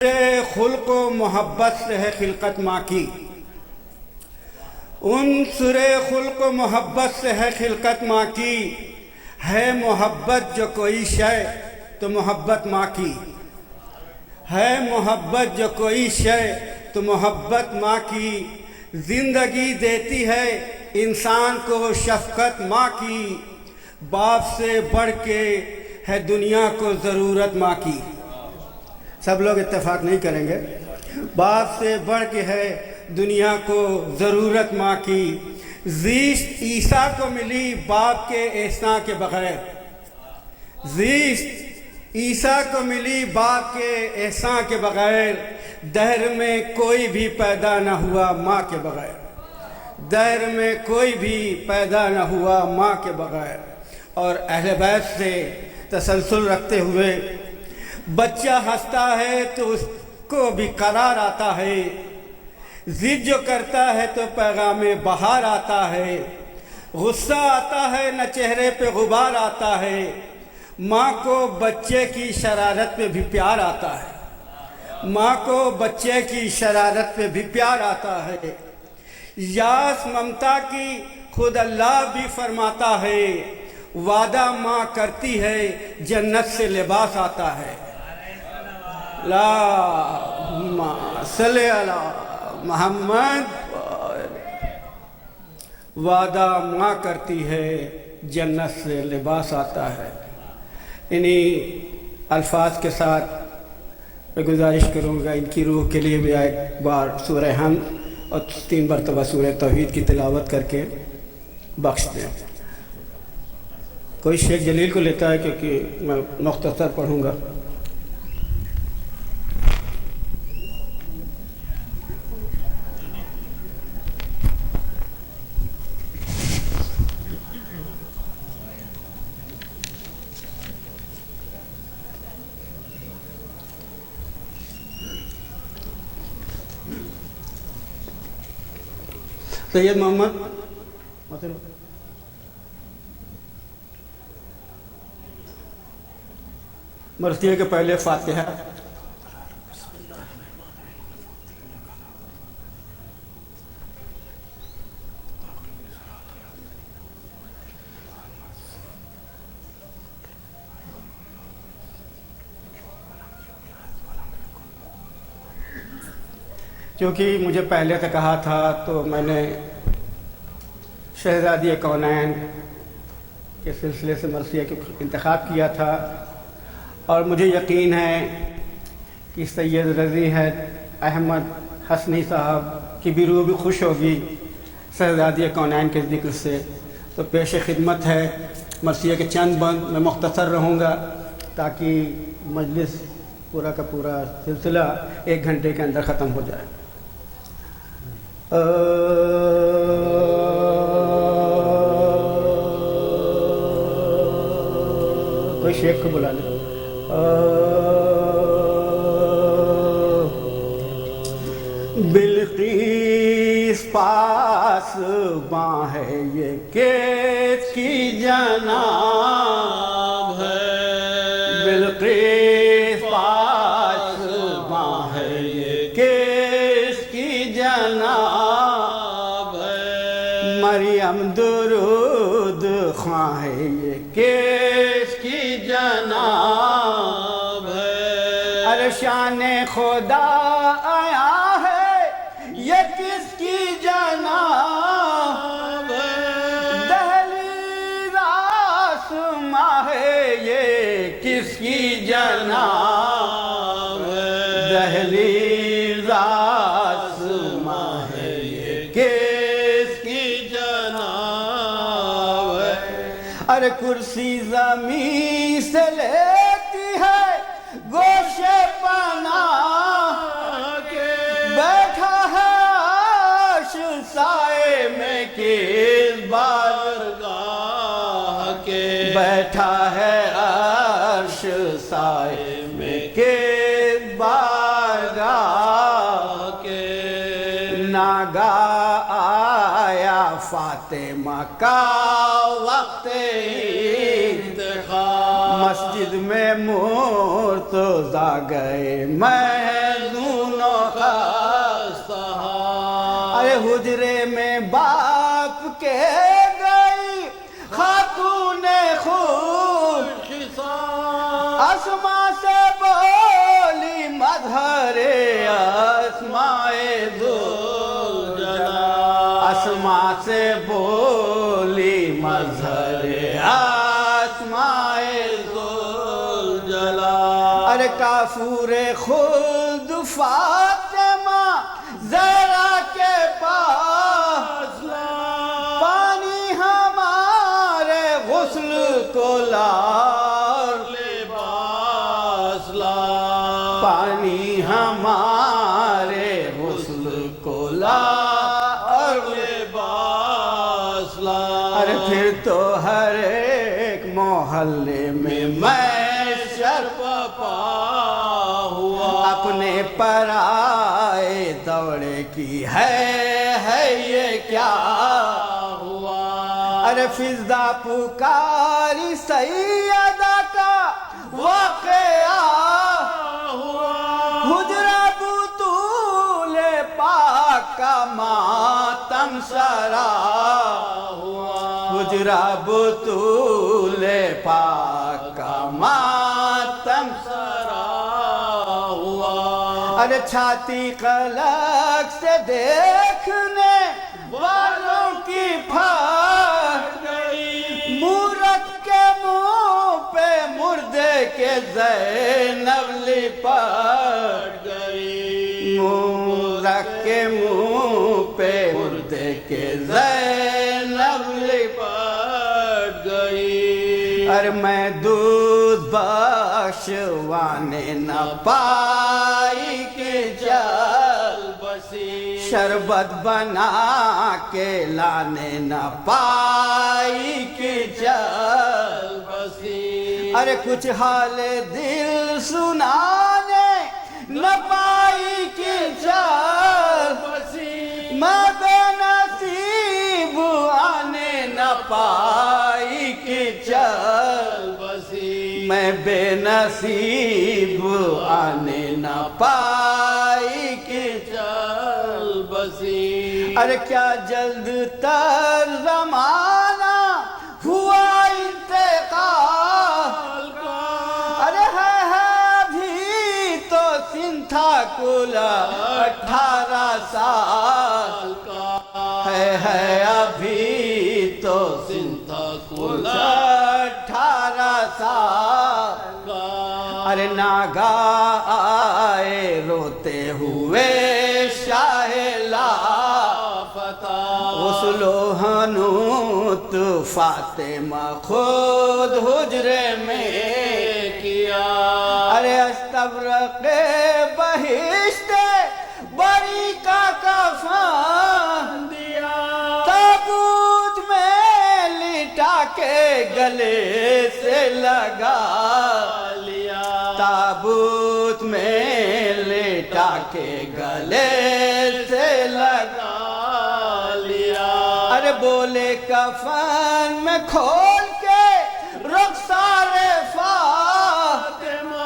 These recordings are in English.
خلق و محبت سے ہے خلقت ماں کی، عنصر خلق و محبت سے ہے خلقت ماں کی، ہے محبت جو کوئی شے تو محبت ماں کی، ہے محبت جو کوئی شے تو محبت ماں کی، زندگی دیتی ہے انسان کو شفقت ماں کی، باپ سے بڑھ کے ہے دنیا کو ضرورت ماں کی۔ سب لوگ اتفاق نہیں کریں گے، باپ سے بڑھ کے ہے دنیا کو ضرورت ماں کی، زیست عیسیٰ کو ملی باپ کے احسان کے بغیر، زیست عیسیٰ کو ملی باپ کے احسان کے بغیر، دہر میں کوئی بھی پیدا نہ ہوا ماں کے بغیر، دہر میں کوئی بھی پیدا نہ ہوا ماں کے بغیر۔ اور اہل بیت سے تسلسل رکھتے ہوئے، بچہ ہنستا ہے تو اس کو بھی قرار آتا ہے، ضد جو کرتا ہے تو پیغام بہار آتا ہے، غصہ آتا ہے نہ چہرے پہ غبار آتا ہے، ماں کو بچے کی شرارت پہ بھی پیار آتا ہے، ماں کو بچے کی شرارت پہ بھی پیار آتا ہے، یاس ممتا کی خود اللہ بھی فرماتا ہے، وعدہ ماں کرتی ہے جنت سے لباس آتا ہے۔ اللہم صلی علی محمد، وعدہ ماں کرتی ہے جنت سے لباس آتا ہے۔ انہی الفاظ کے ساتھ میں گزارش کروں گا ان کی روح کے لیے بھی ایک بار سورہ حمد اور 3 مرتبہ سورہ توحید کی تلاوت کر کے بخش دیں۔ کوئی شیخ جلیل کو لیتا ہے کیونکہ میں مختصر پڑھوں گا۔ سید محمد مرثیے کے پہلے فاتحہ۔ کیونکہ مجھے پہلے سے کہا تھا تو میں نے شہزادی کونین کے سلسلے سے مرثیہ کا انتخاب کیا تھا، اور مجھے یقین ہے کہ سید رضی احمد حسنی صاحب کی بھی روح بھی خوش ہوگی شہزادی کونین کے ذکر سے۔ تو پیش خدمت ہے مرثیہ کے چند بند، میں مختصر رہوں گا تاکہ مجلس پورا کا پورا سلسلہ 1 گھنٹے کے اندر ختم ہو جائے۔ کوئی شیخ کو بلا لے۔ بلقیس پاس باں ہے یہ کس کی جناب ہے، بلقیس پاس باں ہے یہ کس کی جناب ہے، مریم درود خواں ہے یہ کس کی جناب ہے، عرشان خدا آیا یہ کس کی جناب ہے، دہلیز آسماں ہے یہ کس کی جناب ہے، دہلیز آسماں ہے یہ کس کی جناب ہے، ارے کرسی زمین سے لیتی ہے گوشے پناہ کے، بیٹھا ہے سائے میں کس بارگاہ کے، بیٹھا ہے عرش سائے میں کس بارگاہ کے، ناگاہ آیا فاطمہ کا وقت انتخاب، مسجد میں مرتضیٰ گئے محل بولی مظہر آسمائے ذوالجلال ارے کافور خلد فاطمہ زہرا کے پاس پانی ہمارے غسل کو لار لباس لار پانی ہمارے غسل کو لار لباس لار ارے پھر تو ہر ایک محلے میں شرف پا ہوا اپنے پرائے دوڑے کی ہے یہ کیا ہوا ارے فضا پکاری سیدہ کا واقعہ ہوا حجرہ بطول پاک کا ماتم سرا ہوا حجرہ بطول پاک کا ماتم سرا ہوا ارے چھاتی قلق سے دیکھنے والوں کی پھٹ گئی مورت کے منہ پہ مردے کے زینب لپٹ گئی مورت کے منہ پہ مردے کے زینب لپٹ گئی ارے میں دودھ بخشوانے نہ پائی کہ جل بسی شربت بنا کے لانے نہ پائی کہ جل بسی ارے کچھ حال دل سنانے نہ پائی کہ جل بسی میں بے نصیب آنے نہ پائی کہ جل بسی میں بے نصیب آنے نہ پائی کہ جل بسی ارے کیا جلد تر زمانہ ہوا انتقال کا ارے ہے ابھی تو سنتھا کلا 18 سال کا ہے ابھی تو سنتھا کلا 18 سال کا ارے ناگاہ آئے روتے ہوئے شاہ لافتہ غسل و حنوط فاطمہ خود حجرے میں کیا ارے استبرق بہشت بری کا کفن دیا تابوت میں لٹا کے گلے سے لگا لیا تابوت میں لٹا کے گلے سے لگا لیا ارے بولے کفن میں کھول کے رخسار فاطمہ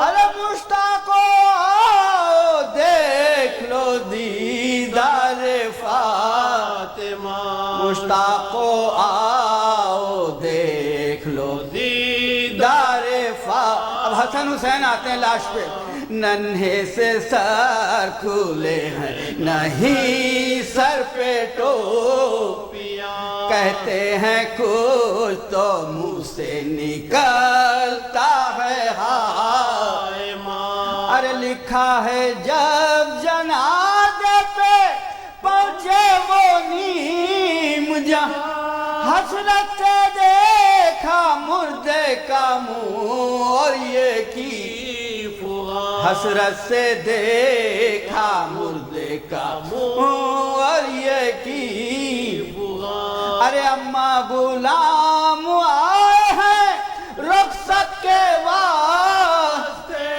ارے مشتاقو آؤ دیکھ لو دیدار فاطمہ مشتاقو آؤ دیکھ لو دیدار فاطمہ اب حسن حسین آتے ہیں لاش پہ ننھے سے سر کھلے ہیں نہیں سر پہ ٹوپیاں کہتے ہیں کچھ تو منہ سے نکلتا ہے ہائے ماں ارے لکھا ہے جب جنازے پہ پہنچے وہ نیم جہاں حسرت سے دیکھا مردے کا منہ اور یہ کی حسرت سے دیکھا مردے کا منہ اور یہ کی ارے اماں غلام آئے ہیں رخصت کے واسطے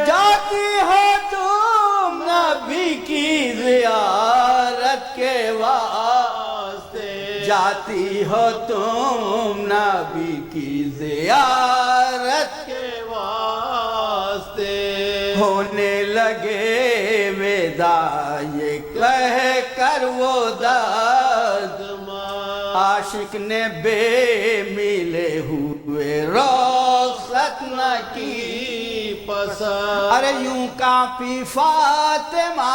جاتی ہو تم نبی کی زیارت کے واسطے جاتی ہو تم نبی کی زیارت کے واسطے ہونے لگے ویدہ یہ کہہ کر وہ درد عاشق نے بے ملے ہوئے رخصت نہ کی پسند ارے یوں کانپی فاطمہ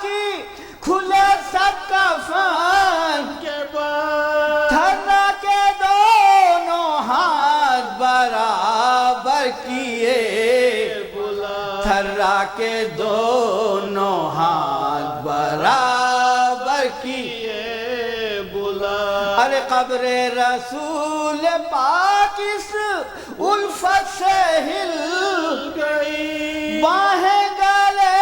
کی کھلے سب کفن کے بعد تھرا کے دونوں ہاتھ برابر کیے تھرا کے دونوں ہاتھ برابر کیے ارے قبر رسول پاک اس الفت سے ہل گئی باہیں گلے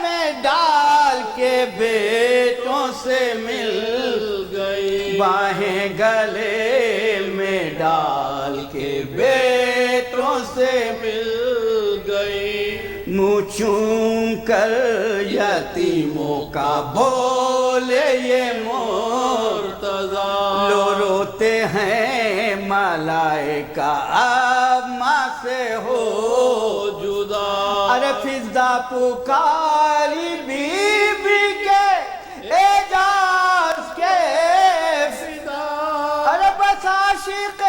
میں ڈال کے بیٹوں سے مل گئی باہیں گلے میں ڈال کے بیٹوں سے مل گئی منہ چوم کر یتیموں کا بولے یہ مرتضیٰ لو روتے ہیں ملائکہ اب ماں سے ہو جدا ارے فضا پکاری بی بی کے اعجاز کے فدا ارے بس عاشق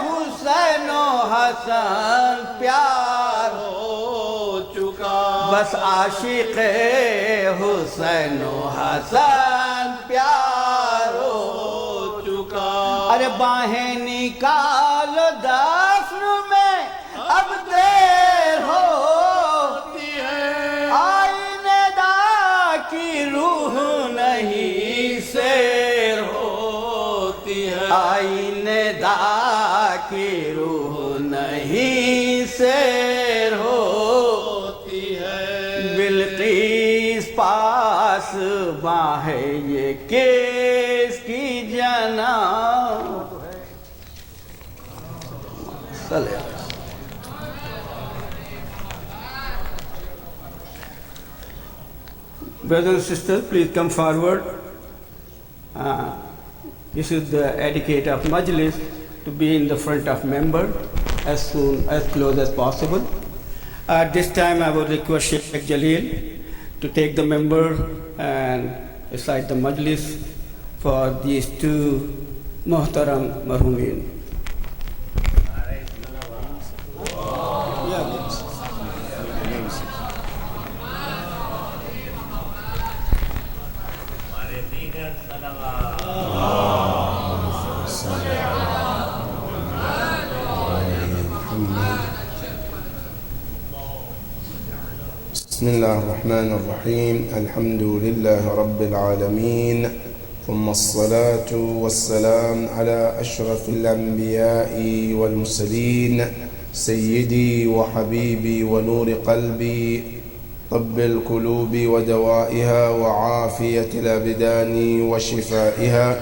حسین و حسن پیار ہو چکا بس عاشق حسین و حسن پیار ہو چکا ارے باہیں نکالو دفن میں اب دیر ہوتی ہے آئینے دا کی روح نہیں سیر ہوتی ہے آئینے دا کی روح نہیں سیر ہوتی ہے بلقیس پاس باہیں یہ کس کی جناب Brothers and sisters, please come forward. This is the etiquette of Majlis to be in the front of member as close as possible. At this time, I would request Sheikh Jalil to take the member and recite the Majlis for these two Muhtaram Marhumin. بسم الله الرحمن الرحيم الحمد لله رب العالمين ثم الصلاة والسلام على أشرف الأنبياء والمرسلين سيدي وحبيبي ونور قلبي طب القلوب ودوائها وعافية الأبدان وشفائها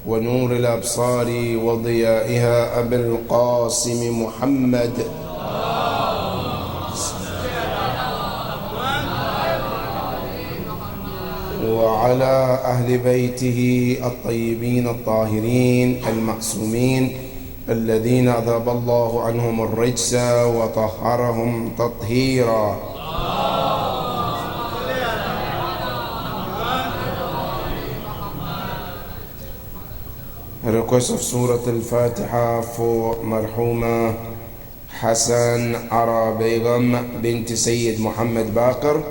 ونور الأبصار وضيائها أبي القاسم محمد وعلى أهل بيته الطيبين الطاهرين المعصومين الذين أذهب الله عنهم الرجس وطهرهم تطهيرا A request of Surah Al-Fatiha for Marhuma Hassan Ara Begum bint Sayyid Muhammad Baqir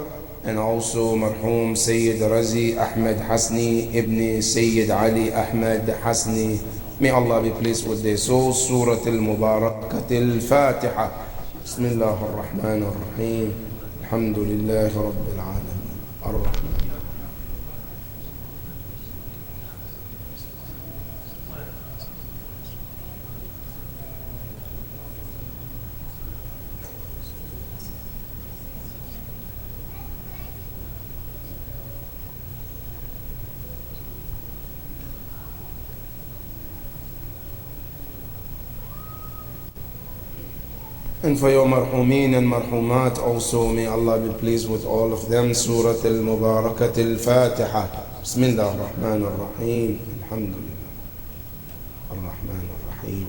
and also Marhum Sayyid Razi Ahmed Hasni ibn Sayyid Ali Ahmed Hasni. May Allah be pleased with their souls. Surah Al-Mubarakat Al-Fatiha. Bismillah ar-Rahman ar-Rahim. Alhamdulillah Rabbil Alamin. Ar-Rahman. And for your marhumin and marhumat also, may Allah be pleased with all of them. Surah Al-Mubarakat Al-Fatiha. Bismillah ar-Rahman ar-Rahim. Alhamdulillah. Ar-Rahman ar-Rahim.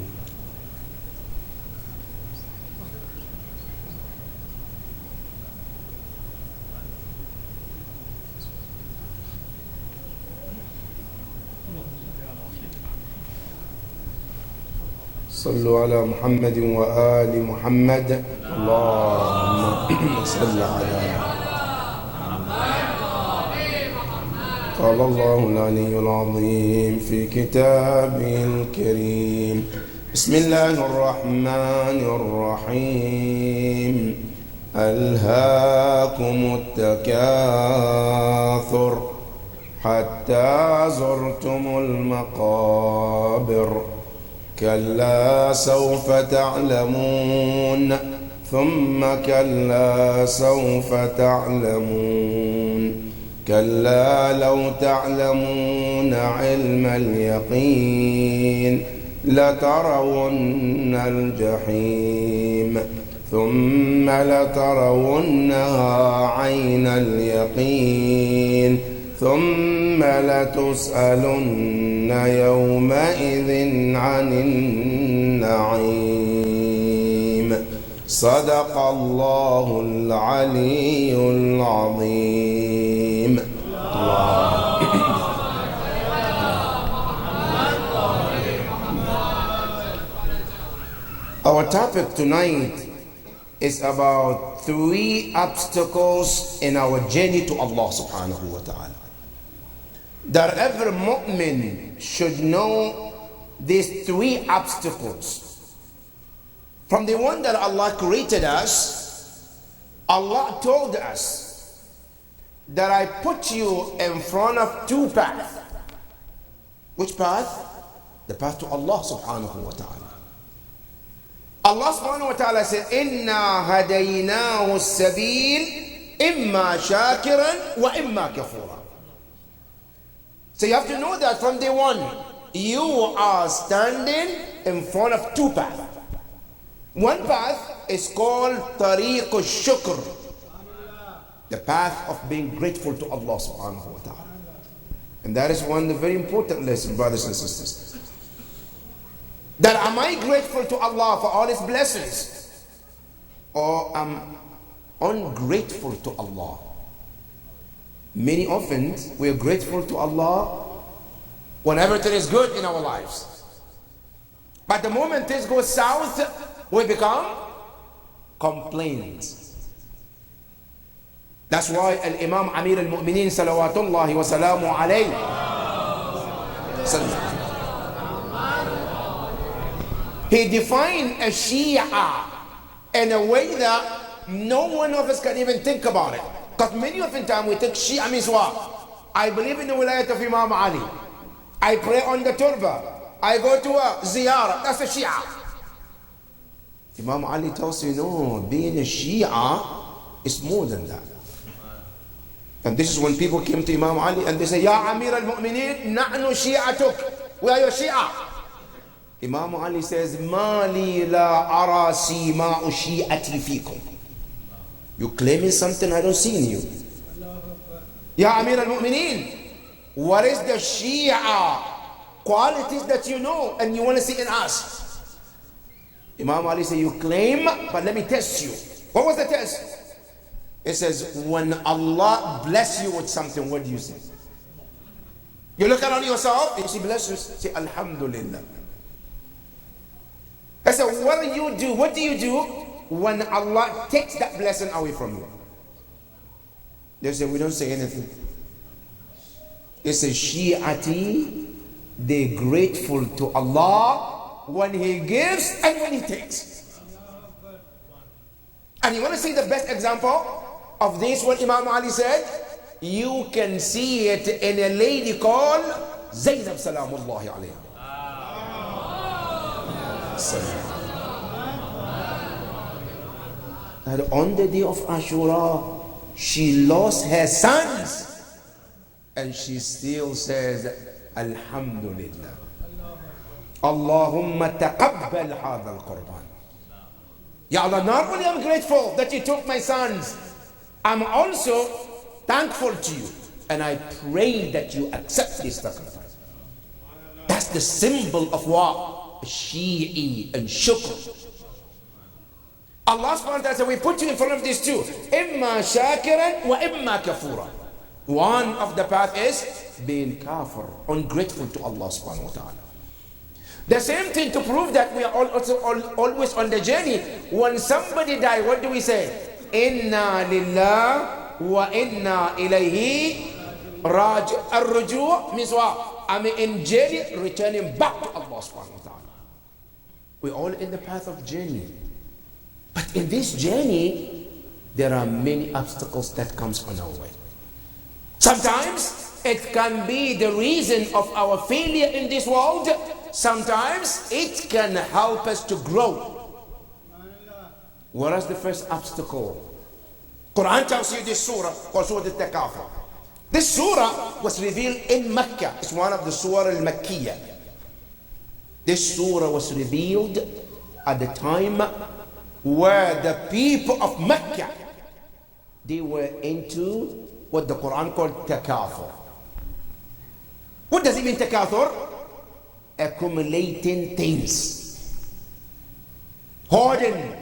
صلوا على محمد وآل محمد اللهم صل على قال الله العلي العظيم في كتابه الكريم بسم الله الرحمن الرحيم ألهاكم التكاثر حتى زرتم المقابر كلا سوف تعلمون ثم كلا سوف تعلمون كلا لو تعلمون علم اليقين لترون الجحيم ثم لترونها عين اليقين ثم لتسألن يومئذ عن النعيم صدق الله العلي العظيم. Our topic tonight is about 3 obstacles in our journey to Allah subhanahu wa ta'ala. That every mu'min should know these 3 obstacles. From the one that Allah created us, Allah told us that I put you in front of 2 paths. Which path? The path to Allah subhanahu wa ta'ala. Allah subhanahu wa ta'ala said, إِنَّا هَدَيْنَاهُ السَّبِيلِ إِمَّا شَاكِرًا وَإِمَّا كَفُورًا. So you have to know that from day one, you are standing in front of 2 paths. One path is called Tariq al-Shukr, the path of being grateful to Allah subhanahu wa ta'ala. And that is one very important lesson, brothers and sisters. That am I grateful to Allah for all His blessings, or am ungrateful to Allah? Many often we are grateful to Allah when everything is good in our lives. But the moment things go south, we become complainants. That's why Imam Amir al-Mu'mineen salawatullahi wa salamu alayhi, he defined a Shia in a way that no one of us can even think about it. Because many of the time we think Shia means what? I believe in the wilayat of Imam Ali. I pray on the turba. I go to a ziyarah. That's a Shia. Imam Ali tells you, no, being a Shia is more than that. And this is when people came to Imam Ali and they say, Ya Amir al-Mu'mineen, na'nu Shi'atuk. We are your Shia. Imam Ali says, Mali la ara sima'u shi'ati fikum. You claiming something I don't see in you. Ya Amir al-Mu'mineen, what is the Shia qualities that you know and you want to see in us? Imam Ali said, you claim, but let me test you. What was the test? It says, when Allah bless you with something, what do you say? You look around yourself, and you see blessings, say, Alhamdulillah. I said, what do you do? What do you do when Allah takes that blessing away from you? They say, we don't say anything. It says, Shi'ati, they're grateful to Allah when He gives and when He takes. And you want to see the best example of this, what Imam Ali said? You can see it in a lady called Zainab Salamullahi alayha. And on the day of Ashura, she lost her sons, and she still says, Alhamdulillah. Allahumma taqabbal hadha al-qurban. Ya Allah, not only I'm grateful that you took my sons, I'm also thankful to you, and I pray that you accept this sacrifice. That's the symbol of what? Shi'i and shukr. Allah subhanahu wa ta'ala said, we put you in front of these 2. Imma shakiran wa imma kafura. One of the path is being kafir, ungrateful to Allah subhanahu wa ta'ala. The same thing to prove that we are always on the journey. When somebody dies, what do we say? Inna lillah wa inna ilayhi Ar-ruju' means what? I'm in journey, returning back to Allah subhanahu wa ta'ala. We're all in the path of journey. But in this journey, there are many obstacles that comes on our way. Sometimes it can be the reason of our failure in this world. Sometimes it can help us to grow. What is the first obstacle? Quran tells you this surah called Surah Al-Takathur. This surah was revealed in Mecca. It's one of the surah al-Makkiyah. This surah was revealed at the time where the people of Mecca, they were into what the Quran called takathur. What does it mean, takathur? Accumulating things, hoarding.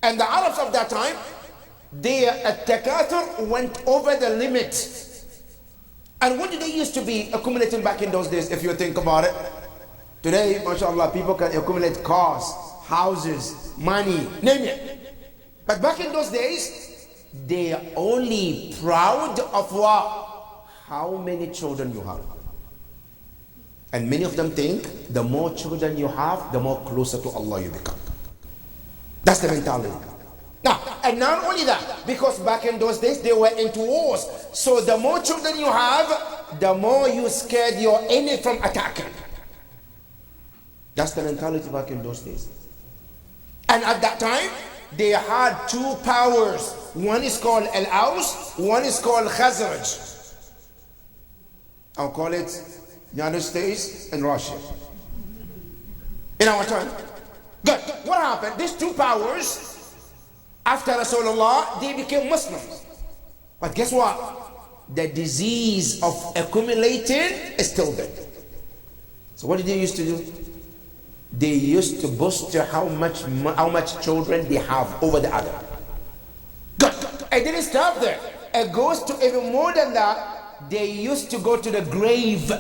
And the Arabs of that time, their takathur went over the limit. And what did they used to be accumulating back in those days, if you think about it? Today, mashallah, people can accumulate cars, houses, money, name it. But back in those days, they are only proud of what? How many children you have. And many of them think the more children you have, the more closer to Allah you become. That's the mentality. Now, and not only that, because back in those days they were into wars. So the more children you have, the more you scared your enemy from attacking. That's the mentality back in those days. And at that time, they had two powers. One is called Al-Aus, one is called Khazraj. I'll call it United States and Russia. In our time. Good. What happened? These two powers, after Rasulullah, they became Muslims. But guess what? The disease of accumulating is still there. So what did they used to do? They used to boast how much children they have over the other. Good. It didn't stop there. It goes to even more than that. They used to go to the grave.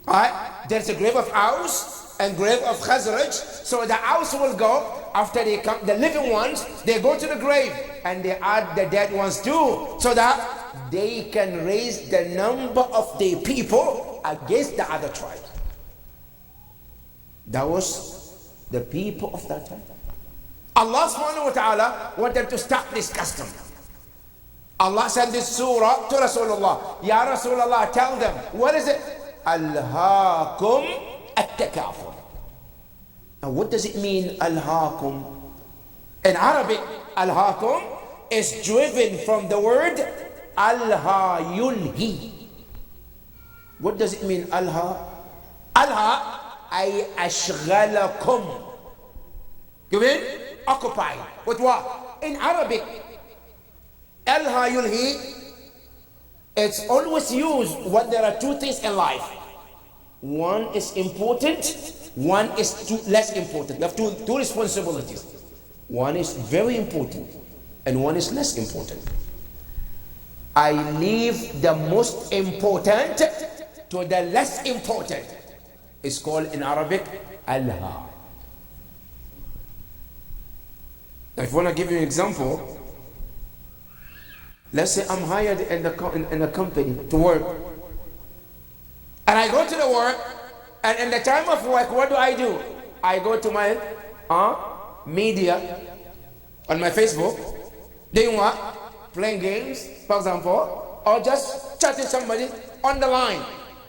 Alright? There's a grave of Aus and grave of Khazraj. So the Aus will go after they come, the living ones, they go to the grave and they add the dead ones too, so that they can raise the number of the people against the other tribes. That was the people of that time. Allah subhanahu wa ta'ala wanted to stop this custom. Allah sent this surah to Rasulullah. Ya Rasulullah, tell them, what is it? Alhaakum at-takathur. Now what does it mean, alhaakum? In Arabic, alhaakum is driven from the word alha yulhi. What does it mean, alha? Alha ay ashghalakum. You mean? Occupy. With what? In Arabic, alha yulhi, it's always used when there are two things in life. One is important, one is less important. You have two responsibilities. One is very important and one is less important. I leave the most important to the less important. It's called in Arabic alha. Now if I want to give you an example, let's say I'm hired in a company to work, and I go to the work, and in the time of work, what do? I go to my media on my Facebook, doing what? Playing games, for example, or just chatting somebody on the line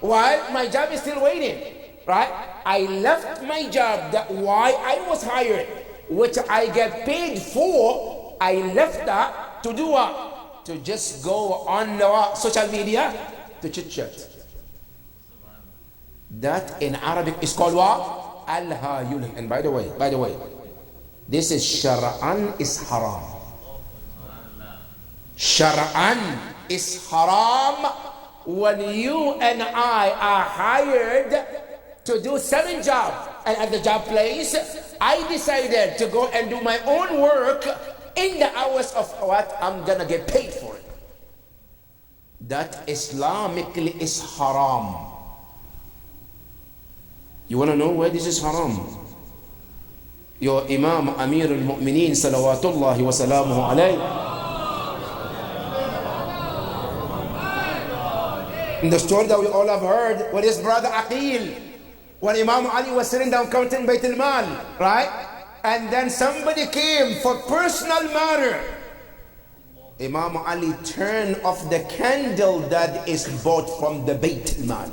while my job is still waiting, right? I left my job, that why I was hired, which I get paid for, I left that to do what? To just go on the social media to chit chat. That in Arabic is called what? Al-hayul. And by the way, this is shar'an is haram. Shar'an is haram when you and I are hired to do certain job, and at the job place, I decided to go and do my own work in the hours of what I'm gonna get paid for it. That Islamically is haram. You want to know where this is haram? Your Imam Amir al-Mu'mineen salawatullahi wa salamuhu alayhi, In the story that we all have heard, with his brother Aqil, when Imam Ali was sitting down counting Bayt al-Mal, right? And then somebody came for personal matter. Imam Ali turned off the candle that is bought from the Bayt al-Mal.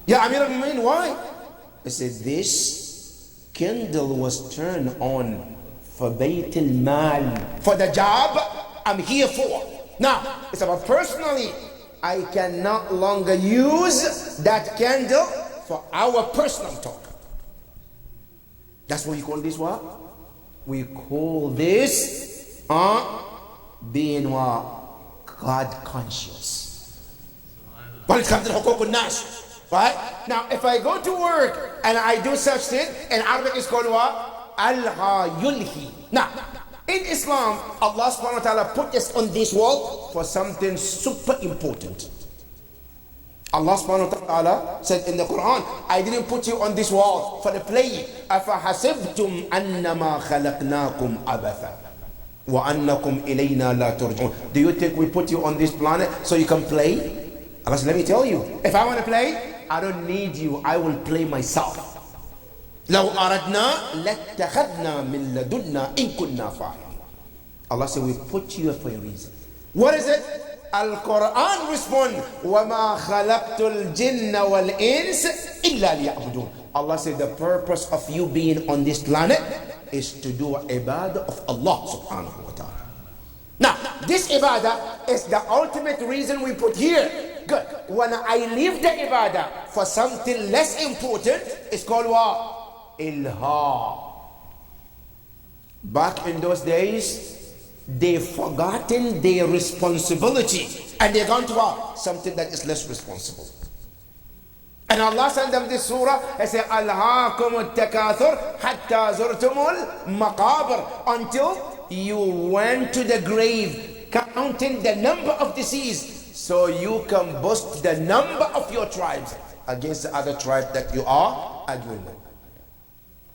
Yeah, Amir al-Mu'minin, why? He said, this candle was turned on for Bayt al-Mal, for the job I'm here for. Now, it's about personally. I can no longer use that candle for our personal talk. That's what we call this what? We call this being what? God conscious. When it comes to hukuk al-nas, right? Now, if I go to work and I do such thing, in Arabic it's called what? Alha yulhi. Now, in Islam, Allah subhanahu wa ta'ala put us on this world for something super important. Allah subhanahu wa ta'ala said in the Quran, I didn't put you on this world for the play. أَفَحَسِبْتُمْ أَنَّمَا خَلَقْنَاكُمْ عَبَثًا وَأَنَّكُمْ إِلَيْنَا لَا تُرْجَعُونَ. Do you think we put you on this planet so you can play? Allah said, let me tell you, if I want to play, I don't need you, I will play myself. لو أردنا لاتخذنا من لدنا إن كنا فاعلين. Allah said, we put you here for a reason. What is it? Al-Quran respond, وَمَا خَلَقْتُ الْجِنَّ وَالْإِنسِ إِلَّا لِيَعْبُدُونَ. Allah said, the purpose of you being on this planet is to do ibadah of Allah subhanahu wa ta'ala. Now, this ibadah is the ultimate reason we put here. Good. When I leave the ibadah for something less important, it's called what? Ilha. Back in those days, they've forgotten their responsibility and they're gone to what? Something that is less responsible. And Allah sent them this surah and said, Alhaakum al-takathur hatta zurtumul maqabir, until you went to the grave counting the number of deceased so you can boast the number of your tribes against the other tribe that you are arguing with.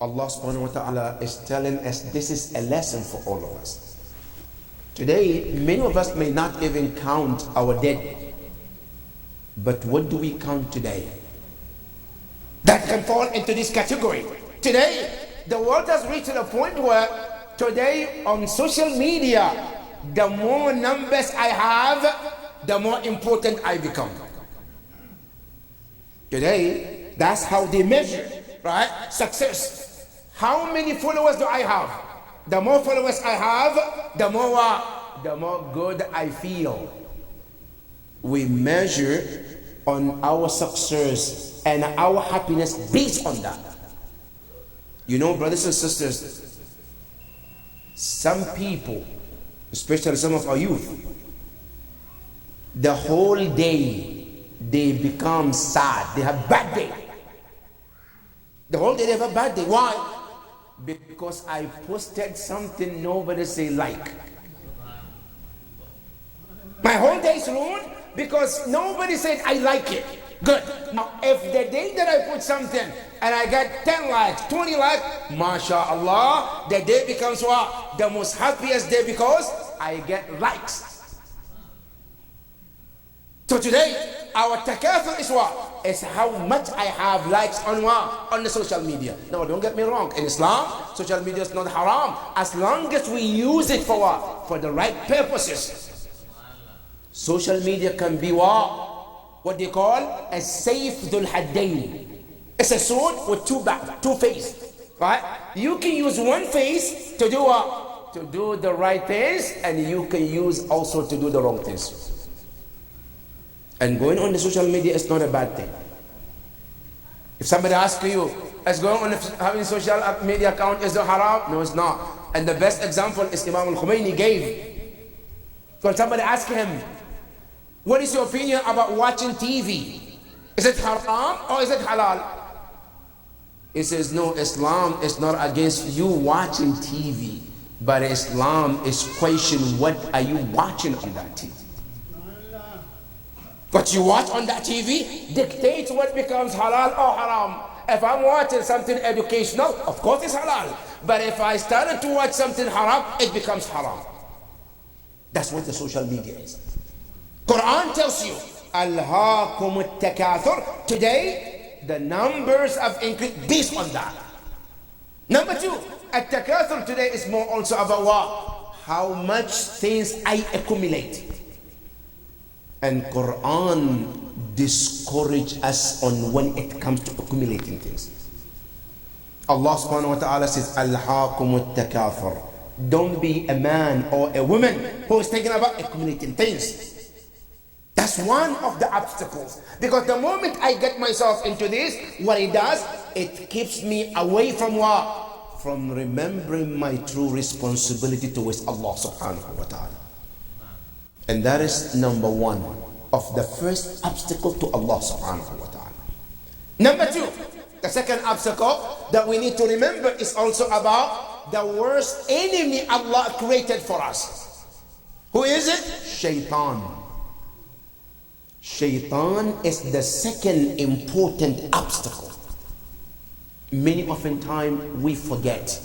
Allah subhanahu wa ta'ala is telling us this is a lesson for all of us. Today, many of us may not even count our dead. But what do we count today? That can fall into this category. Today, the world has reached a point where today on social media, the more numbers I have, the more important I become. Today, that's how they measure, right? Success. How many followers do I have? The more followers I have, the more good I feel. We measure on our success and our happiness based on that. You know, brothers and sisters, some people, especially some of our youth, the whole day they become sad. They have bad day. The whole day they have a bad day. Why? Because I posted something nobody say like. My whole day is ruined because nobody said I like it. Good. Now, if the day that I put something and I get 10 likes, 20 likes, mashallah, the day becomes what? The most happiest day because I get likes. So today, our takathur is what? It's how much I have likes on what? On the social media. Now, don't get me wrong. In Islam, social media is not haram as long as we use it for what? For the right purposes. Social media can be what? What they call a Sayf Dhul Haddain. It's a sword with two faces. Right? You can use one face to do what? To do the right things, and you can use also to do the wrong things. And going on the social media is not a bad thing. If somebody asks you, is going on having a social media account, is it haram? No, it's not. And the best example is Imam al-Khomeini gave. When somebody asked him, what is your opinion about watching TV? Is it haram or is it halal? He says, no, Islam is not against you watching TV, but Islam is questioning what are you watching on that TV. What you watch on that TV dictates what becomes halal or haram. If I'm watching something educational, of course it's halal. But if I started to watch something haram, it becomes haram. That's what the social media is. Quran tells you, ألهاكم التكاثر. Today, the numbers have increased based on that. Number two, التكاثر today is more also about what? How much things I accumulate. And Quran discourage us on when it comes to accumulating things. Allah subhanahu wa ta'ala says, Alhaakum at-takathur. Don't be a man or a woman who is thinking about accumulating things. That's one of the obstacles. Because the moment I get myself into this, what it does, it keeps me away from what? From remembering my true responsibility towards Allah subhanahu wa ta'ala. And that is number one of the first obstacle to Allah subhanahu wa ta'ala. Number two, the second obstacle that we need to remember is also about the worst enemy Allah created for us. Who is it? Shaitan. Shaitan is the second important obstacle. Many oftentimes we forget.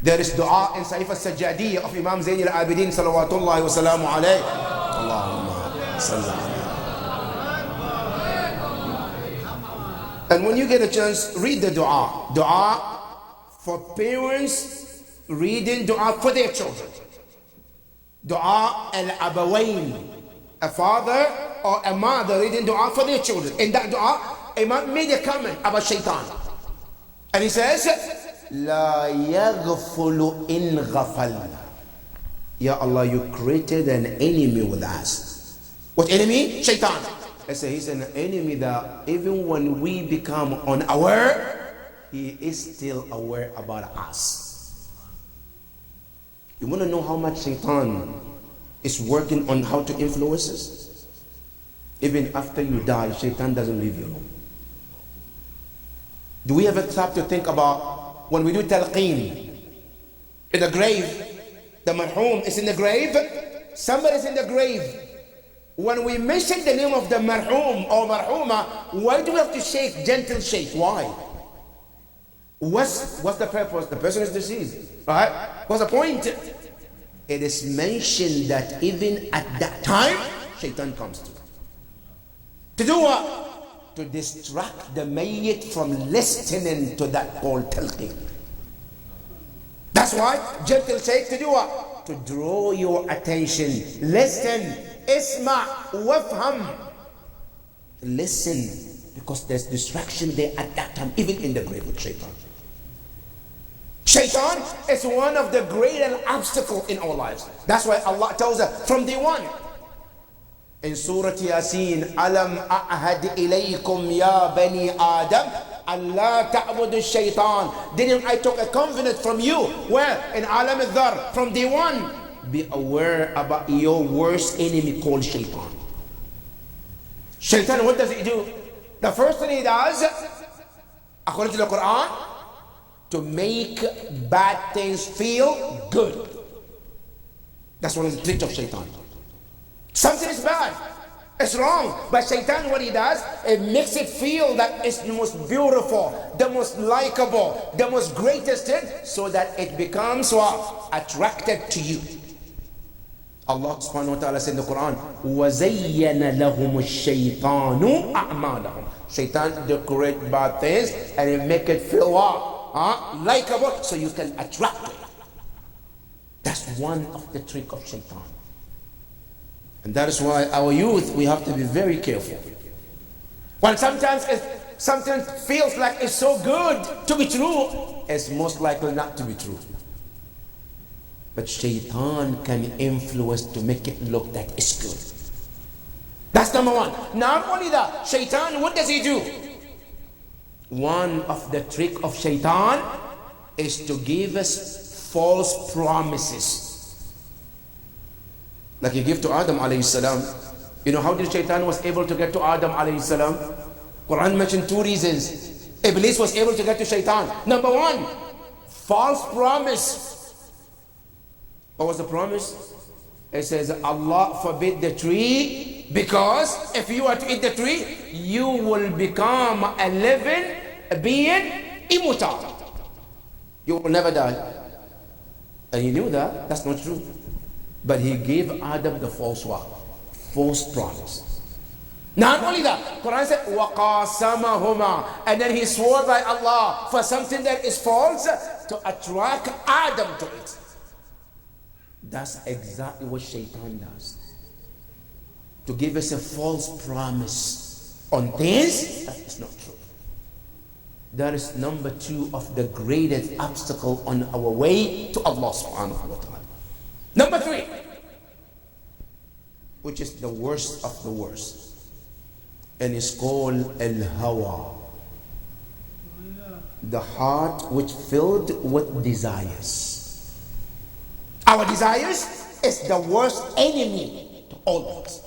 There is dua in Saif al-Sajjadiyya of Imam Zayn al-Abidin salawatullahi wa salamu alayhi. Allahumma salli alayhi. And when you get a chance, read the dua. Dua for parents reading dua for their children. Dua al-abawain. A father or a mother reading dua for their children. In that dua, Imam made a comment about Shaitan. And he says, La yaghfulu in ghafal. Ya Allah, you created an enemy with us. What enemy? Shaitan. I say he's an enemy that even when we become unaware, he is still aware about us. You want to know how much Shaitan is working on how to influence us? Even after you die, Shaitan doesn't leave you alone. Do we ever stop to think about when we do talqeen in the grave, the marhum is in the grave, somebody's in the grave. When we mention the name of the marhum or marhuma, why do we have to shake, gentle shake? Why? What's the purpose? The person is deceased, right? What's the point? It is mentioned that even at that time, Shaitan comes to do what? To distract the mayyit from listening to that called talqeen. That's why gentle shake to do what? To draw your attention. Listen, isma wafham. Listen, because there's distraction there at that time, even in the grave with Shaitan. Shaitan is one of the greatest obstacles in our lives. That's why Allah tells us from day one in Surah Yasin, Alam a'had ilaykum ya bani Adam, Allah ta'budu shaitan. Didn't I took a covenant from you? Where? In Alam al-Dhar, from day one. Be aware about your worst enemy called Shaitan. Shaitan, what does he do? The first thing he does, according to the Quran, to make bad things feel good. That's one of the tricks of Shaitan. Something is bad, it's wrong, but Shaitan, what he does, it makes it feel that it's the most beautiful, the most likable, the most greatest thing, so that it becomes what? Attracted to you. Allah subhanahu wa ta'ala said in the Quran, وَزَيَّنَ لَهُمُ الشَّيْطَانُ أَعْمَالَهُم. Shaitan decorate bad things and it make it feel what? Likable, so you can attract it. That's one of the tricks of Shaitan. And that is why our youth, we have to be very careful. When sometimes something feels like it's so good to be true, it's most likely not to be true. But Shaitan can influence to make it look that it's good. That's number one. Not only that, Shaitan, what does he do? One of the tricks of Shaitan is to give us false promises. Like he gave to Adam alayhi salam. You know how did Shaitan was able to get to Adam alayhi salam? Quran mentioned two reasons. Iblis was able to get to Shaitan. Number one, false promise. What was the promise? It says, Allah forbid the tree, because if you are to eat the tree, you will become a living being, immortal. You will never die. And he knew that. That's not true. But he gave Adam the false one. false promise. Not only that, Quran said, وَقَاسَمَهُمَا, and then he swore by Allah for something that is false to attract Adam to it. That's exactly what Shaitan does. To give us a false promise on things that is not true. That is number 2 of the greatest obstacle on our way to Allah subhanahu wa ta'ala. Number 3, which is the worst of the worst, and it's called al-hawa, the heart which filled with desires. Our desires is the worst enemy to all of us.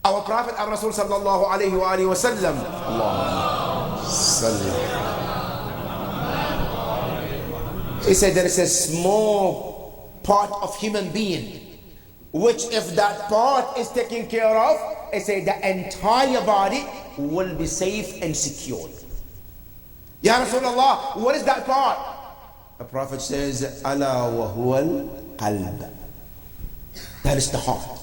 Our Prophet Ar-Rasul sallallahu alayhi wa alihi wa sallam, he said there is a small part of human being which if that part is taken care of, he said the entire body will be safe and secure. Ya Rasulullah, what is that part? The Prophet says, Ala wa huwal qalb. That is the heart,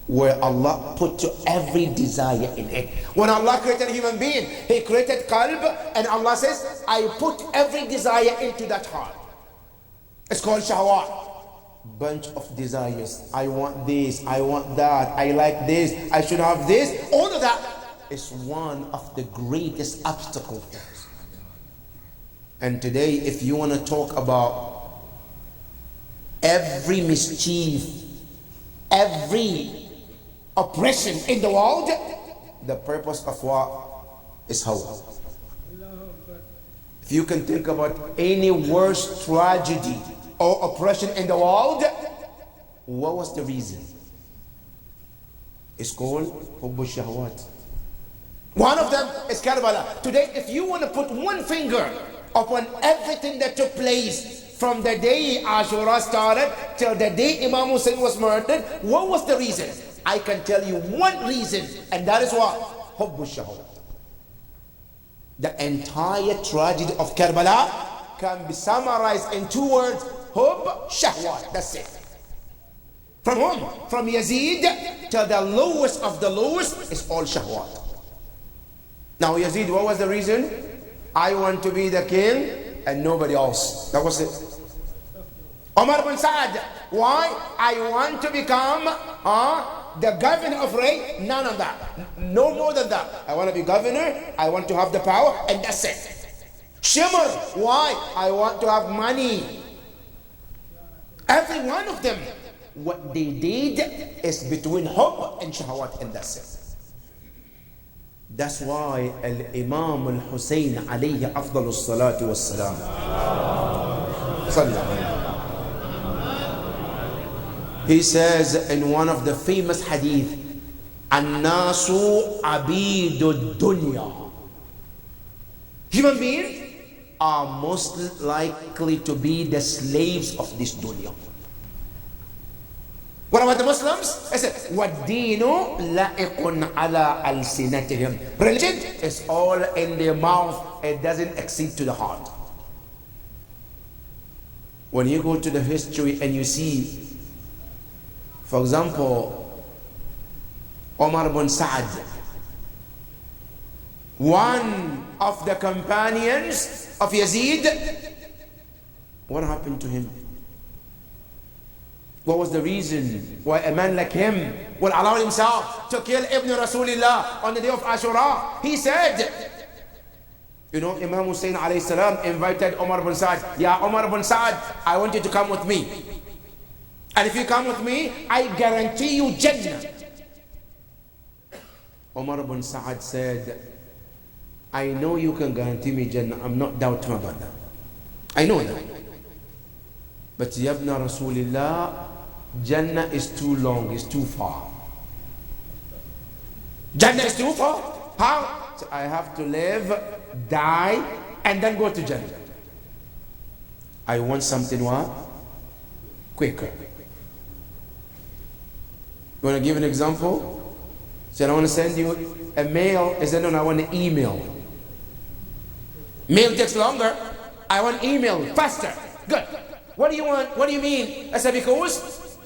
where Allah put to every desire in it. When Allah created a human being, He created qalb, and Allah says, I put every desire into that heart. It's called shahwat. Bunch of desires. I want this, I want that, I like this, I should have this. All of that is one of the greatest obstacles. And today, if you want to talk about every mischief, every oppression in the world, the purpose of what is hawa. If you can think about any worst tragedy or oppression in the world, what was the reason? It's called hubbu shahwat. One of them is Karbala. Today, if you want to put one finger upon everything that took place from the day Ashura started till the day Imam Hussein was murdered, what was the reason? I can tell you one reason, and that is what? Hubbu shahwat. The entire tragedy of Karbala can be summarized in 2 words: Hub shahwat. That's it. From whom? From Yazid to the lowest of the lowest is all shahwat. Now Yazid, what was the reason? I want to be the king and nobody else. That was it. Omar bin Saad, why? I want to become the governor of Ray. None of that. No more than that. I want to be governor, I want to have the power, and that's it. Shimr, why? I want to have money. Every one of them, what they did is between hub and shahwat, and that's it. That's why Al-Imam Al-Hussein alayhi afdalu salatu wassalam, he says in one of the famous hadith, An-nasu abidu dunya. Human beings are most likely to be the slaves of this dunya. What about the Muslims? I said, وَالدِّينُ لَائِقٌ عَلَىٰ أَلْسِنَتِهِمْ. Religion is all in their mouth. It doesn't exceed to the heart. When you go to the history and you see, for example, Omar bin Saad, one of the companions of Yazid, what happened to him? What was the reason why a man like him will allow himself to kill Ibn Rasulullah on the day of Ashura? He said, you know, Imam Hussein alayhi salam invited Omar bin Saad, Ya Omar bin Saad, I want you to come with me. And if you come with me, I guarantee you Jannah. Omar bin Saad said, I know you can guarantee me Jannah. I'm not doubting about that. I know that. But Yabna Rasulullah, Jannah is too long, is too far. Jannah is too far? How? So I have to live, die, and then go to Jannah. I want something what? Quicker. You want to give an example? So I want to send you a mail. I said, no, I want an email. Mail takes longer. I want email faster. Good. What do you want? What do you mean? I said, because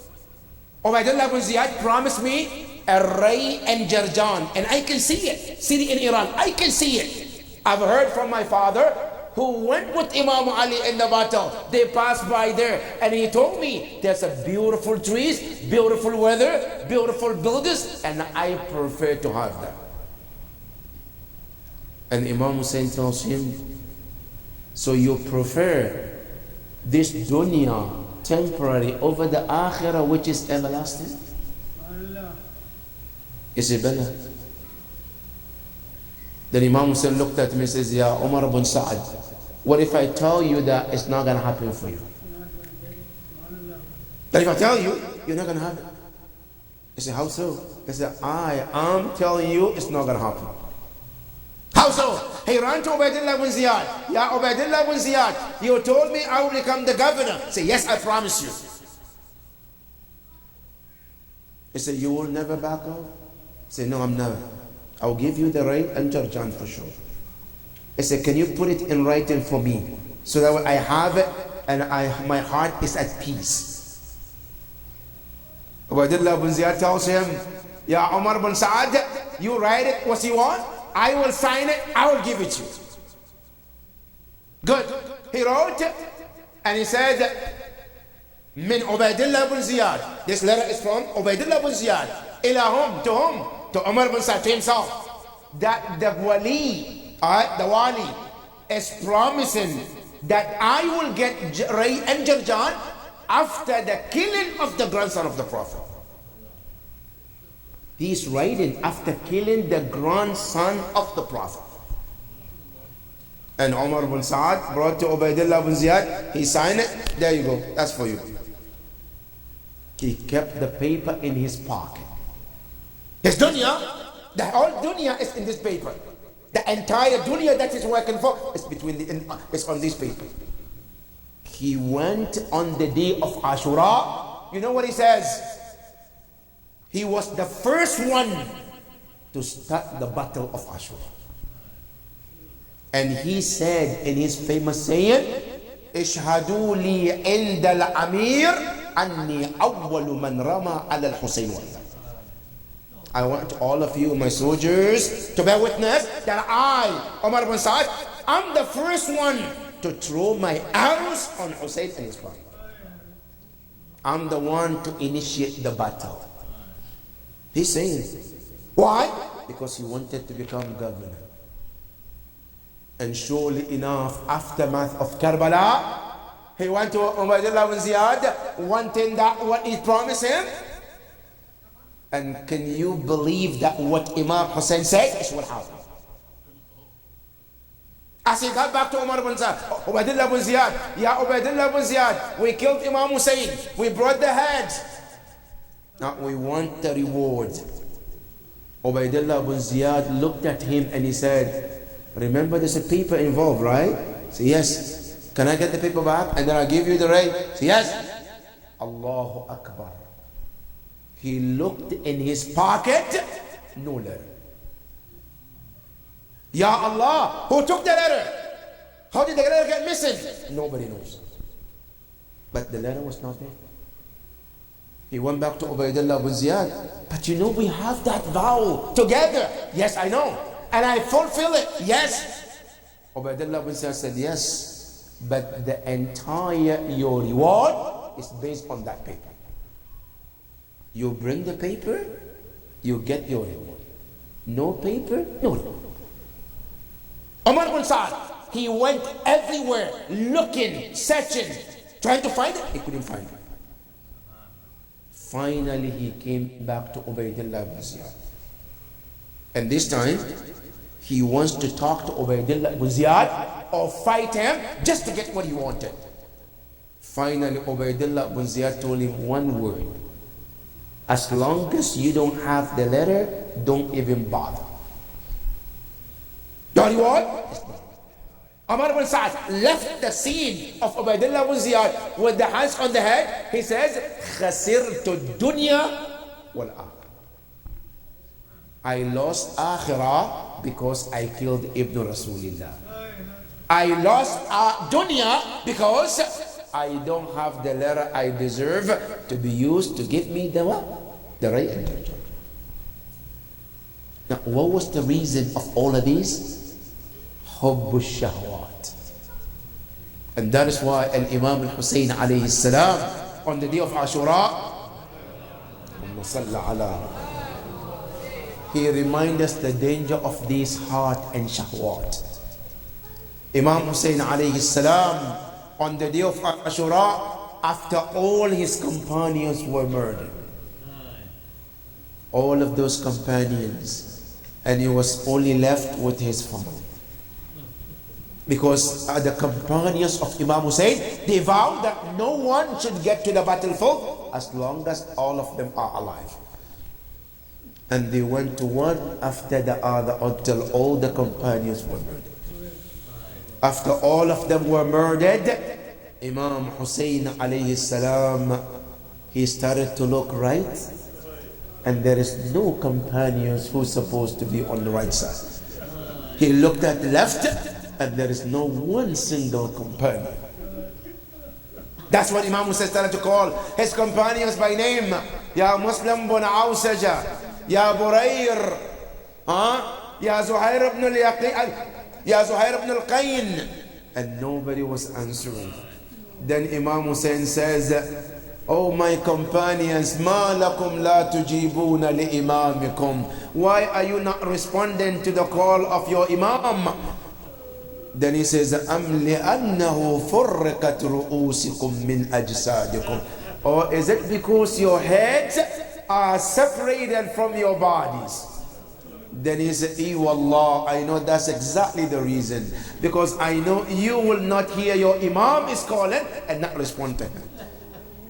Ubaidullah ibn Ziyad promised me a Ray and Jarjan, and I can see it. City in Iran, I can see it. I've heard from my father who went with Imam Ali in the battle. They passed by there, and he told me there's a beautiful trees, beautiful weather, beautiful buildings, and I prefer to have that. And Imam Hussein tells him, so you prefer this dunya temporary over the akhirah which is everlasting? Is it better? Then Imam Hussein looked at me and says, Ya Umar ibn Sa'ad, what if I tell you that it's not going to happen for you? That if I tell you, you're not going to have it. He said, how so? He said, I am telling you it's not going to happen. How so? He ran to Ubaidullah ibn Ziyad. Ya Ubaidullah ibn Ziyad, you told me I will become the governor. Say, yes, I promise you. He said, you will never back off? He said, no, I'm never. I'll give you the right and Jarjan for sure. He said, can you put it in writing for me so that I have it and my heart is at peace? Ubaidullah ibn Ziyad tells him, Ya Umar ibn Sa'ad, you write it what you want, I will sign it, I will give it to you. Good. He wrote and he said, Min Ubaidullah ibn Ziyad. This letter is from Ubaidullah ibn Ziyad. Ilahum, to whom? To Umar ibn Sa'ad, to himself. That the wali is promising that I will get Ray and Jarjan after the killing of the grandson of the Prophet. He is writing after killing the grandson of the Prophet. And Umar ibn Sa'ad brought to Ubaidullah ibn Ziyad. He signed it. There you go. That's for you. He kept the paper in his pocket. His dunya, the whole dunya is in this paper. The entire dunya that is working for is on this paper. He went on the day of Ashura. You know what he says? He was the first one to start the battle of Ashura. And he said in his famous saying, Ishhadu li inda al-amir anni awwalu man rama ala al-Husayn wa I want all of you, my soldiers, to bear witness that I, Umar ibn Sa'ad, I'm the first one to throw my arrows on Hussein and his father. I'm the one to initiate the battle. He's saying, why? Because he wanted to become governor. And surely enough, aftermath of Karbala, he went to Ubaidullah ibn Ziyad, wanting that what he promised him. And can you believe that what Imam Hussein said is what happened? As he got back to Umar ibn Ziyad, Ubaidullah ibn Ziyad, Ya Ubaidullah ibn Ziyad, we killed Imam Hussein, we brought the head. Now we want the reward. Ubaidullah ibn Ziyad looked at him and he said, remember there's a paper involved, right? Say, yes. Can I get the paper back? And then I'll give you the right. Say, yes. Allahu Akbar. He looked in his pocket, no letter. Ya Allah, who took the letter? How did the letter get missing? Nobody knows. But the letter was not there. He went back to Ubaidullah ibn Ziyad. But you know, we have that vow together. Yes, I know. And I fulfill it. Yes. Ubaidullah ibn Ziyad said, yes. But the entire your reward is based on that paper. You bring the paper, you get your reward. No paper, no reward. Umar ibn Sa'ad, he went everywhere, looking, searching, trying to find it. He couldn't find it. Finally, he came back to Ubaidullah ibn Ziyad. And this time, he wants to talk to Ubaidullah ibn Ziyad or fight him just to get what he wanted. Finally, Ubaidullah ibn Ziyad told him one word. As long as you don't have the letter, don't even bother. Your reward? Umar ibn Sa'ad left the scene of Ubaidullah ibn Ziyad with the hands on the head. He says, خسرت الدنيا والآخرة. I lost akhirah because I killed Ibn Rasulillah. I lost dunya because I don't have the letter I deserve to be used to give me the what? The right intelligence. Now, what was the reason of all of these? حب الشهوات. And that is why Imam al-Hussein alayhi salam on the day of Ashura, he reminds us the danger of this heart and shahwat. Imam Hussein alayhi salam on the day of Ashura, after all his companions were murdered, all of those companions, and he was only left with his family. Because the companions of Imam Hussein, they vowed that no one should get to the battlefield as long as all of them are alive. And they went to one after the other until all the companions were murdered. After all of them were murdered, Imam Hussein alayhi salam, he started to look right, and there is no companions who's supposed to be on the right side. He looked at the left, and there is no one single companion. That's what Imam Hussein started to call his companions by name. Ya Muslim bin Awsaja, Ya Burayr, Ya Zuhair ibn al-Yaqin, Ya Zuhair ibn al-Qayn. And nobody was answering. Then Imam Hussein says, oh my companions, ma lakum la tujibuna li imamikum. Why are you not responding to the call of your Imam? Then he says, am li'annahu furriqat ru'usikum min ajsadikum. Or is it because your heads are separated from your bodies? Then he said, wallah, I know that's exactly the reason. Because I know you will not hear your Imam is calling and not respond to him.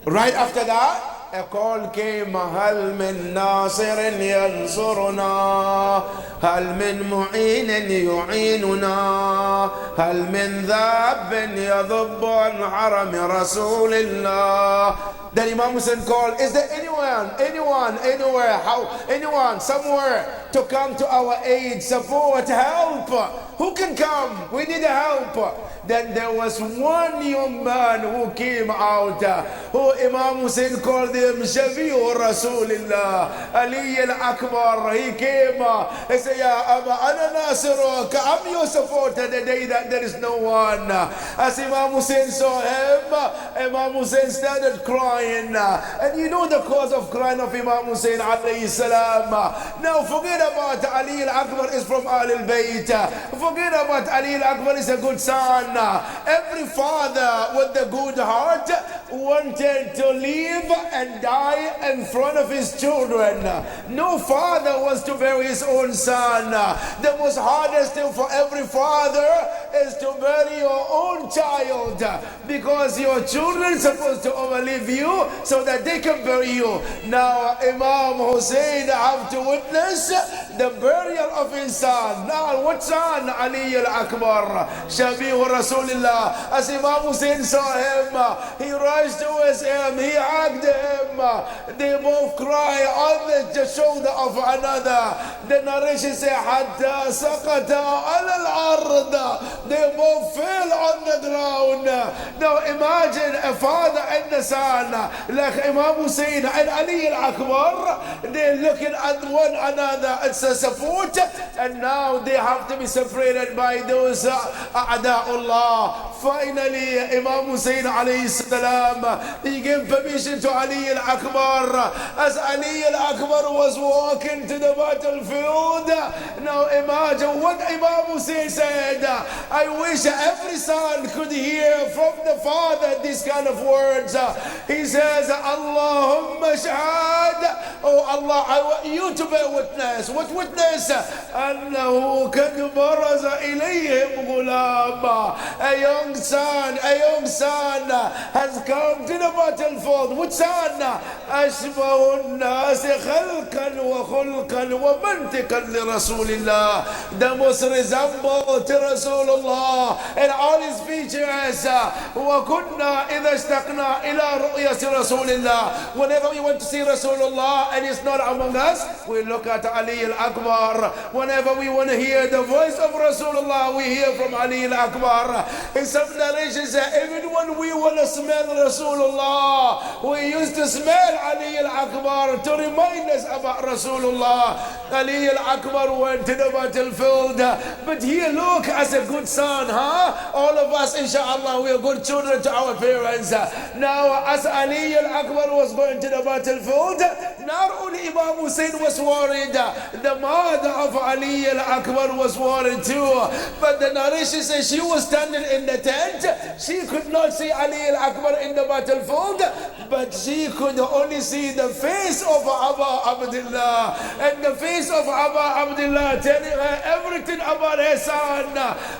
Right after that, a call came, هل من ناصر ينصرنا هل من معين يعيننا هل من ذاب يذب عن حرم رسول الله. Then Imam Hussein called, is there anyone, anywhere, anyone, somewhere to come to our aid, support, help? Who can come? We need help. Then there was one young man who came out, who Imam Hussein called him Shafi'u Rasulillah, Ali al-Akbar. He came, he said, Ya Aba, ana nasiruk, I'm your supporter the day that there is no one. As Imam Hussein saw him, Imam Hussein started crying. And you know the cause of crying of Imam Hussein alayhi salam. Now forget about Ali al-Akbar is from Ahl al-Bayt. Forget about Ali al-Akbar is a good son. Every father with a good heart wanted to live and die in front of his children. No father wants to bury his own son. The most hardest thing for every father is to bury your own child, because your children are supposed to overlive you so that they can bury you. Now Imam Hussein have to witness the burial of his son. Now what son? Ali al-Akbar, Shafi'u Rasulillah. As Imam Hussein saw him, he rushed towards him, he hugged him. They both cry on the shoulder of another. The narration says, حَتَّى سَقَطَ عَلَى الْأَرْضِ. They both fell on the ground. Now imagine a father and a son, like Imam Hussein and Ali al-Akbar. They're looking at one another as a support, and now they have to be separated by those A'da'ullah. Finally, Imam Hussein alayhi salam, he gave permission to Ali al-Akbar. As Ali al-Akbar was walking to the battlefield, now imagine what Imam Hussein said. I wish every son could hear from the father these kind of words. He says, Allahumma shahad. Oh Allah, I want you to bear witness. What witness? أنه قد برز إليهم Ghulam. A young son has come to the battlefield. Which son? أشبه الناس خلقا وخلقا ومنطقا لرسول الله. The most resemble to Rasulullah in all his features. وكنا إذا اشتقنا إلى رؤية رسول الله. Whenever we want to see Rasulullah, Allah and is not among us, we look at Ali al-Akbar. Whenever we want to hear the voice of Rasulullah, we hear from Ali al-Akbar. In some narrations, even when we want to smell Rasulullah, we used to smell Ali al-Akbar to remind us about Rasulullah. Ali al-Akbar went to the battlefield, but here look, as a good son, all of us, inshallah, we are good children to our parents. Now, as Ali al-Akbar was going to the battlefield, not only Imam Hussein was worried, the mother of Ali al-Akbar was worried too. But the narration says she was standing in the tent. She could not see Ali al-Akbar in the battlefield, but she could only see the face of Abu Abdullah. And the face of Abu Abdullah telling her everything about her son.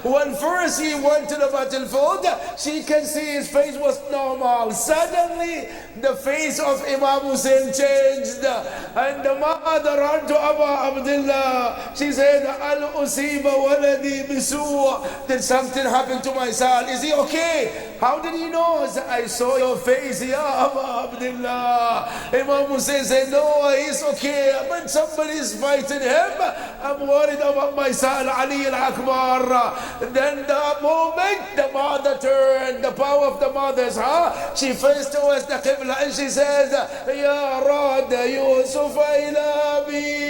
When first he went to the battlefield, she can see his face was normal. Suddenly, the face of Imam Hussein changed. And the mother ran to Abu Abdullah. She said, Al-Usiba waladi bisu. Did something happen to my son? Is he okay? How did he know? I saw your face, Ya Abu Abdullah. Imam Hussein said, no, he's okay. But somebody is fighting him. I'm worried about my son, Ali al-Akbar. Then the moment the mother turned, the power of the mothers, she faced towards the Qibla and she says, Ya Rad Yusuf ilabi.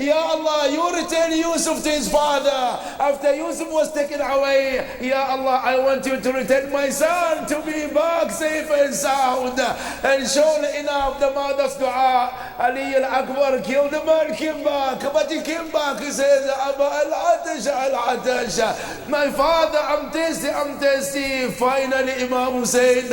Ya Allah, you return Yusuf to his father. After Yusuf was taken away, Ya Allah, I want you to return my son to be back safe and sound. And surely enough, the mother's dua, Ali al-Akbar killed the man, came back. But he came back, he says, Aba al-Atash al-Atash. My father, I'm thirsty. Finally, Imam Hussein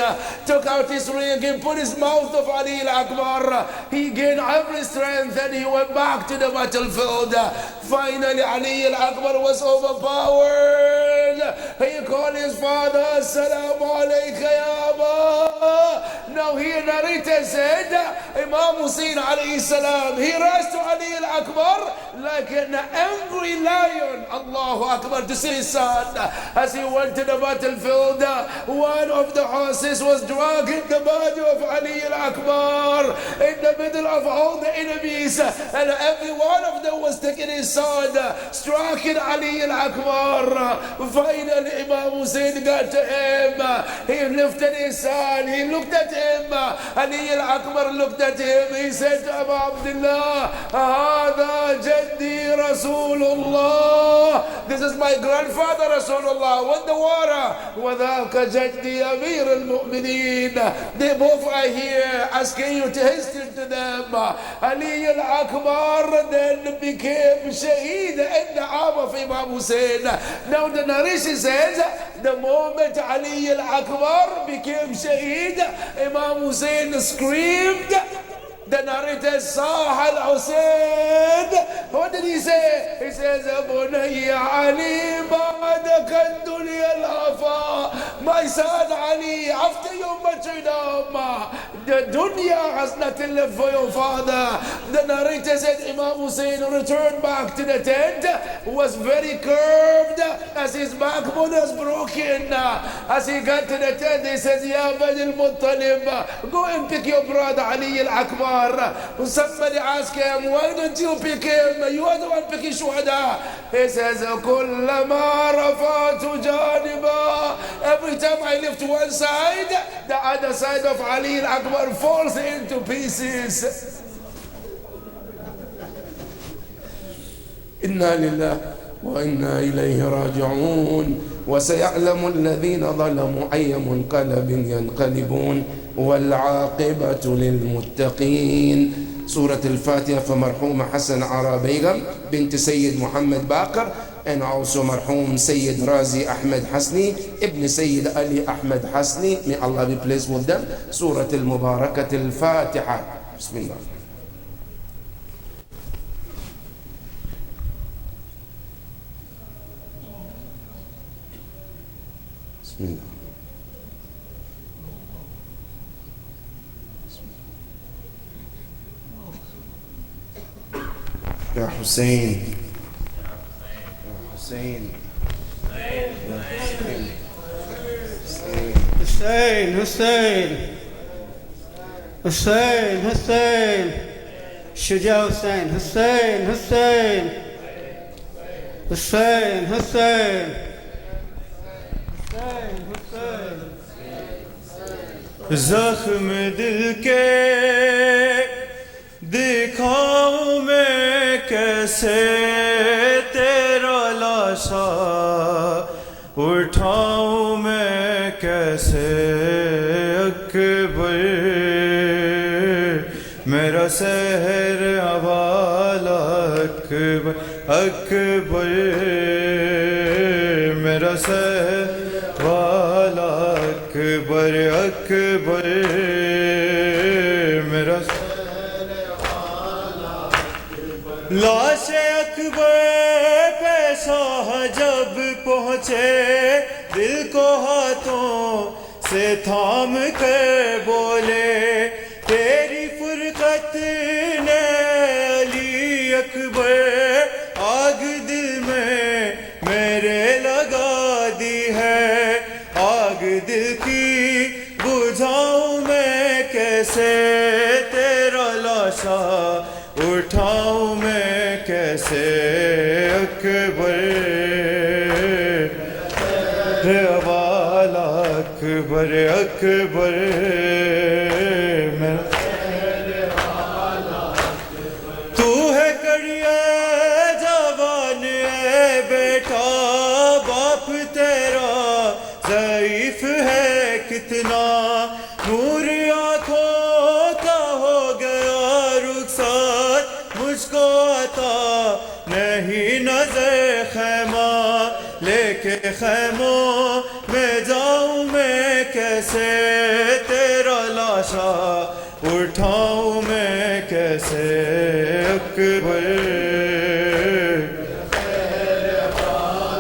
took out his ring and put his mouth of Ali al-Akbar. He gained every strength and he went back to the battlefield. Finally, Ali al-Akbar was overpowered. He called his father, Assalamu alayka ya Aba. Now here narrator said, Imam Hussein alayhi salam, he rushed to Ali al-Akbar like an angry lion, Allahu Akbar, to see his son. As he went to the battlefield, one of the horses was dragging the body of Ali al-Akbar in the middle of all the enemies, and every one of them was taking his sword, striking Ali al-Akbar. Finally, Imam Hussein got to him. He lifted his son. He looked at him. Ali al-Akbar looked at him. He said to Abu Abdullah, Hada Jaddi Rasulullah. This is my grandfather Rasulullah. Won the water. وذاك جدي أمير المؤمنين. They both are here asking you to hasten to them. Ali al-Akbar then became shaheed in the arm of Imam Hussein. Now the narration says, the moment Ali al-Akbar became shaheed, Imam Hussein screamed. The narrator saw al-Hussein. What did he say? He says, Bunayya Ali ba'daka dunya al-afa. My son Ali, after you martyrdom, the dunya has nothing left for your father. The narrator said Imam Hussein returned back to the tent, was very curved as his backbone was broken. As he got to the tent, he says, Ya Bani al-Muttalib, go and pick your brother Ali al-Akbar. Somebody asked him, why don't you pick him? You are the one picking shuhada. He says, كلما رفعت جانبا. Every time I lift one side, the other side of Ali al-Akbar falls into pieces. إنا لله وإنا إليه راجعون وسيعلم الذين ظلموا أي منقلب ينقلبون والعاقبة للمتقين. سورة الفاتحة for مرحوم حسن عرا بيغم بنت سيد محمد باقر, and also مرحوم سيد رازي أحمد حسني ابن سيد علي أحمد Hosni. May Allah be pleased with them. سورة المباركة الفاتحة. بسم الله. بسم الله. يا حسين يا حسين يا حسين حسين حسين حسين حسين شجاع حسین حسین حسین حسین حسین حسین زخم دل کے دکھاؤں میں کیسے تیرا لاشا اٹھاؤں میں کیسے اکبر میرا سحر حوالہ اکبر اکبر میرا سحر والا اکبر اکبر میرا لاش اکبر پیشہ جب پہنچے دل کو ہاتھوں سے تھام کر بولے تیری فرقت نے علی اکبر آگ دل میں میرے لگا دی ہے آگ دل کی بجھاؤں میں کیسے تیرا لاشا اٹھاؤں میں کیسے اکبر والا اکبر اکبر تو ہے کڑیا جوان ہے بیٹا باپ تیرا ضعیف ہے کتنا نور آنکھوں کا ہو گیا رخسار مجھ کو عطا نہیں نظر خیمہ لے کے خیموں میں جاؤں میں کیسے تیرا لاشا اٹھاؤں میں کیسے اکبر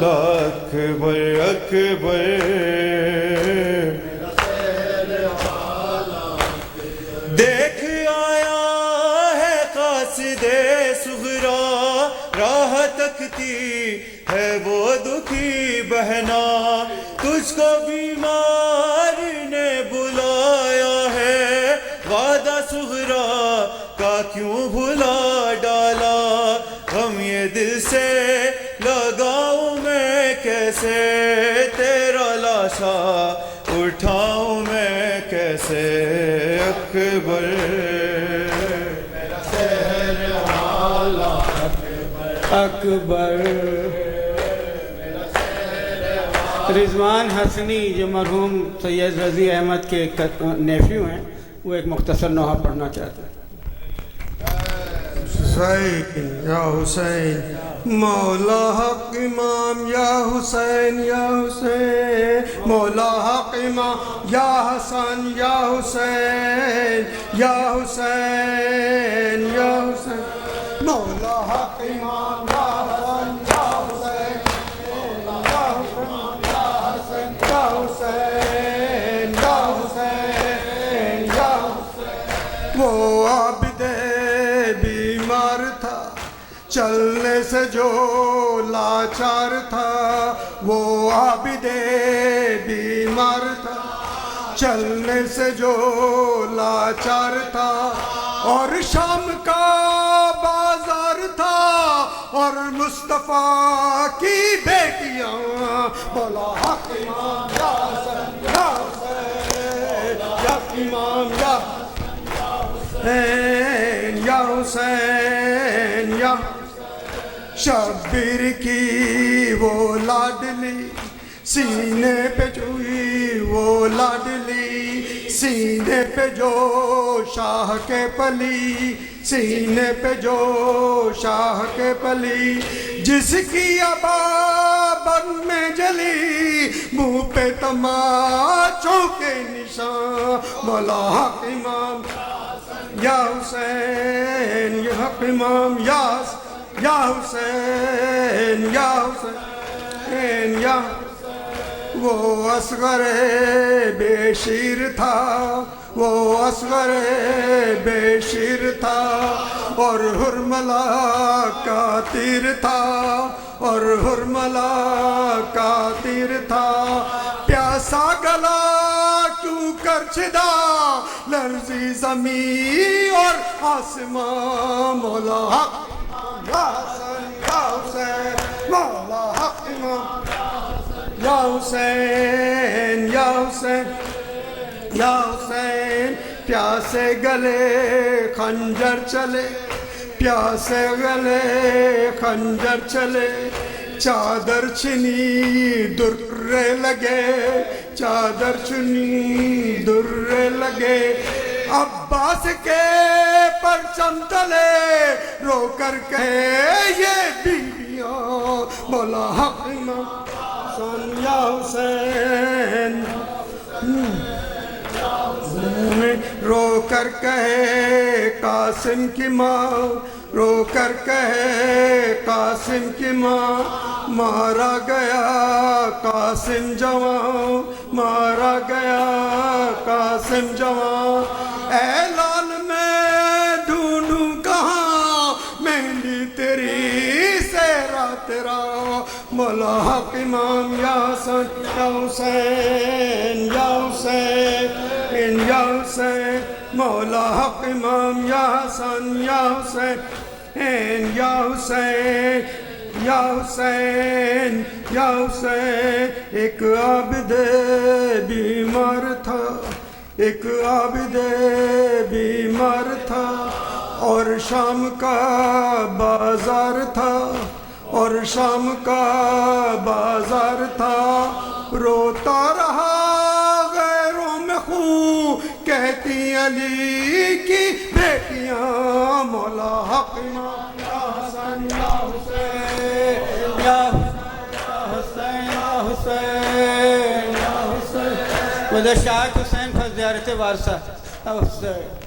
اکبر اکبر دیکھ آیا ہے قاصد صغرا راہ تکتی ہے وہ دکھی بہنا تجھ کو بیمار نے بلایا ہے وعدہ صغرا کا کیوں بھلا ڈالا غم یہ دل سے لگاؤں میں کیسے تیرا لاشا اٹھاؤں میں کیسے اکبر اکبر رضوان حسنی جو مرحوم سید رضی احمد کے نیفیو ہیں وہ ایک مختصر نوحہ پڑھنا چاہتے ہیں حسین یا حسین مولا حق امام یا حسین یا حسین مولا حق امام یا حسن یا حسین یا حسین یا حسین مولا حق امام یا حسن یا حسین یا حسین یا حسین یا حسین یا حسین یا حسین وہ عابد بیمار تھا چلنے سے جو لاچار تھا وہ عابد بیمار تھا چلنے سے جو لاچار تھا اور شام کا بازار تھا اور مصطفیٰ کی بیٹیاں بولا حق امام یا حسن یا حسین یا امام یا حسین یا حسین یا شبیر کی وہ لاڈلی سینے پہ چوئی وہ لاڈلی سینے پہ جو شاہ کے پلی سینے پہ جو شاہ کے پلی جس کی عبا بن میں جلی منہ پہ تماچوں کے نشان مولا حق امام یا حسین یا حق امام یا حسین یا حسین یا وہ اصغر بے شیر تھا وہ اصغر بے شیر تھا اور حرملہ کا تیر تھا اور حرملہ کا تیر تھا پیاسا گلا کیوں کر گرچدا لرزی زمین اور آسمان مولا حق یا حسن یا حسین مولا حق امام یا حسین یا حسین یا حسین پیاسے گلے خنجر چلے پیاسے گلے خنجر چلے چادر چنی درے لگے چادر چنی درے لگے عباس کے پرچم تلے رو کر کہے یہ بیویاں مولا حق امام حسن یا حسین رو کر کہے قاسم کی ماں رو کر کہے قاسم کی ماں مارا گیا قاسم جوان مارا گیا قاسم جوان اے لال میں ڈھونڈوں کہاں مہندی تیری سہرا تیرا مولا حق امام یا حسن یا حسین یا حسین یا حسین مولا حق امام یا حسن یا حسین یا حسین یا حسین یا حسین ایک عابد بیمار تھا ایک عابد بیمار تھا اور شام کا بازار تھا اور شام کا بازار تھا روتا رہا غیروں میں خون کہتی علی کی بیٹیاں مولا حق امام یا حسن یا حسین یا حسین یا حسین یا حسین مدد شاہ حسین پر زیارت وارثہ حسین